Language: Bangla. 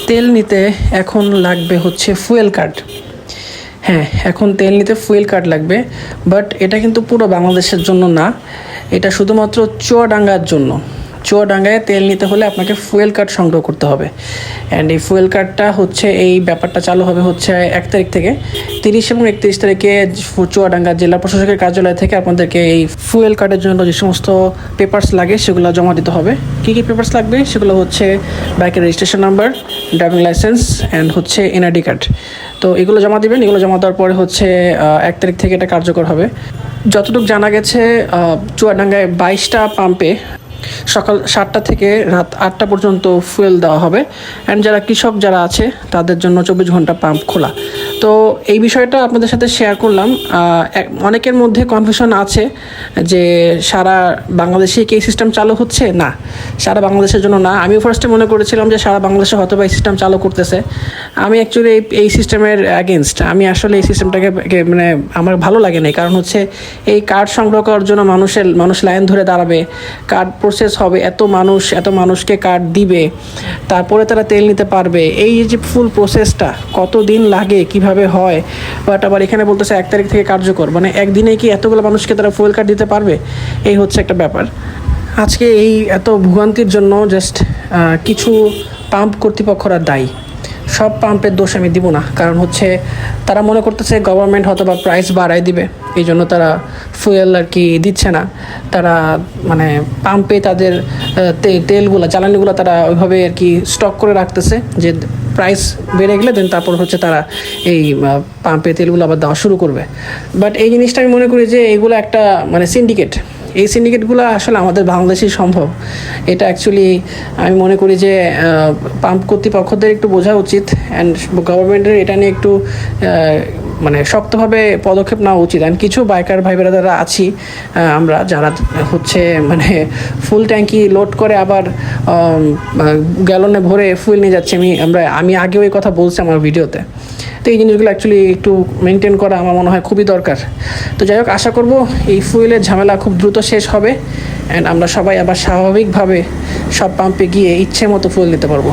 তেল নিতে এখন লাগবে হচ্ছে ফুয়েল কার্ড। হ্যাঁ, এখন তেল নিতে ফুয়েল কার্ড লাগবে, বাট এটা কিন্তু পুরো বাংলাদেশের জন্য না, এটা শুধুমাত্র চুয়াডাঙ্গার জন্য। চুয়াডাঙ্গায় তেল নিতে হলে আপনাকে ফুয়েল কার্ড সংগ্রহ করতে হবে। অ্যান্ড এই ফুয়েল কার্ডটা হচ্ছে, এই ব্যাপারটা চালু হবে হচ্ছে 1 তারিখ থেকে। 30 এবং 31 তারিখে চুয়াডাঙ্গা জেলা প্রশাসকের কার্যালয় থেকে আপনাদেরকে এই ফুয়েল কার্ডের জন্য যে সমস্ত পেপারস লাগে সেগুলো জমা দিতে হবে। কী কী পেপারস লাগবে সেগুলো হচ্ছে বাইকের registration number, driving licence and হচ্ছে এনআইডি কার্ড। তো এগুলো জমা দেবেন। এগুলো জমা দেওয়ার পরে হচ্ছে 1 তারিখ থেকে এটা কার্যকর হবে। যতটুকু জানা গেছে চুয়াডাঙ্গায় 22টা পাম্পে সকাল 7টা থেকে রাত 8টা পর্যন্ত ফুয়েল দেওয়া হবে। অ্যান্ড যারা কৃষক যারা আছে তাদের জন্য 24 ঘন্টা পাম্প খোলা। তো এই বিষয়টা আপনাদের সাথে শেয়ার করলাম। অনেকের মধ্যে কনফিউশন আছে যে সারা বাংলাদেশে কি এই সিস্টেম চালু হচ্ছে। না, সারা বাংলাদেশের জন্য না। আমিও ফার্স্টে মনে করেছিলাম যে সারা বাংলাদেশে হয়তো বা এই সিস্টেম চালু করতেছে। আমি অ্যাকচুয়ালি এই সিস্টেমের অ্যাগেনস্ট। আমি আসলে এই সিস্টেমটাকে মানে আমার ভালো লাগে না, কারণ হচ্ছে এই কার্ড সংগ্রহ করার জন্য মানুষ লাইন ধরে দাঁড়াবে, কার্ড প্রসেস হবে, এত মানুষকে কার্ড দিবে, তারপরে তারা তেল নিতে পারবে। এই যে ফুল প্রসেসটা কত দিন লাগে, কিভাবে হয়। বাট আবার এখানে বলতেছে 1 তারিখ থেকে কার্যকর, মানে একদিনে কি এতগুলো মানুষকে তারা ফুয়েল কার্ড দিতে পারবে? এই হচ্ছে একটা ব্যাপার। আজকে এই এত ভোগান্তির জন্য জাস্ট কিছু পাম্প কর্তৃপক্ষরা দায়ী। সব পাম্পের দোষ আমি দিব না, কারণ হচ্ছে তারা মনে করতেছে গভর্নমেন্ট হয়তো বা প্রাইস বাড়ায় দিবে, এই জন্য তারা ফুয়েল আর কি দিচ্ছে না। তারা মানে পাম্পে তাদের তেলগুলো, জ্বালানিগুলো তারা ওইভাবে আর কি স্টক করে রাখতেছে যে প্রাইস বেড়ে গেলে দেন তারপর হচ্ছে তারা এই পাম্পে তেলগুলো আবার দেওয়া শুরু করবে। বাট এই জিনিসটা আমি মনে করি যে এইগুলো একটা মানে সিন্ডিকেট। এই সিন্ডিকেটগুলো আসলে আমাদের বাংলাদেশেই সম্ভব। এটা অ্যাকচুয়ালি আমি মনে করি যে পাম্প কর্তৃপক্ষদের একটু বোঝা উচিত, অ্যান্ড গভর্নমেন্টের এটা নিয়ে একটু মানে শক্তভাবে পদক্ষেপ নেওয়া উচিত। অ্যান্ড কিছু বাইকার ভাই বোনেরা আছি আমরা, যারা হচ্ছে মানে ফুল ট্যাঙ্কি লোড করে আবার গ্যালনে ভরে ফুয়েল নিয়ে যাচ্ছে। আমি আগেও এই কথা বলছি আমার ভিডিওতে। তো এই জিনিসগুলো অ্যাকচুয়ালি একটু মেনটেন করা আমার মনে হয় খুবই দরকার। তো যাই হোক, আশা করব এই ফুয়েলের ঝামেলা খুব দ্রুত শেষ হবে, অ্যান্ড আমরা সবাই আবার স্বাভাবিকভাবে সব পাম্পে গিয়ে ইচ্ছে মতো ফুয়েল নিতে পারবো।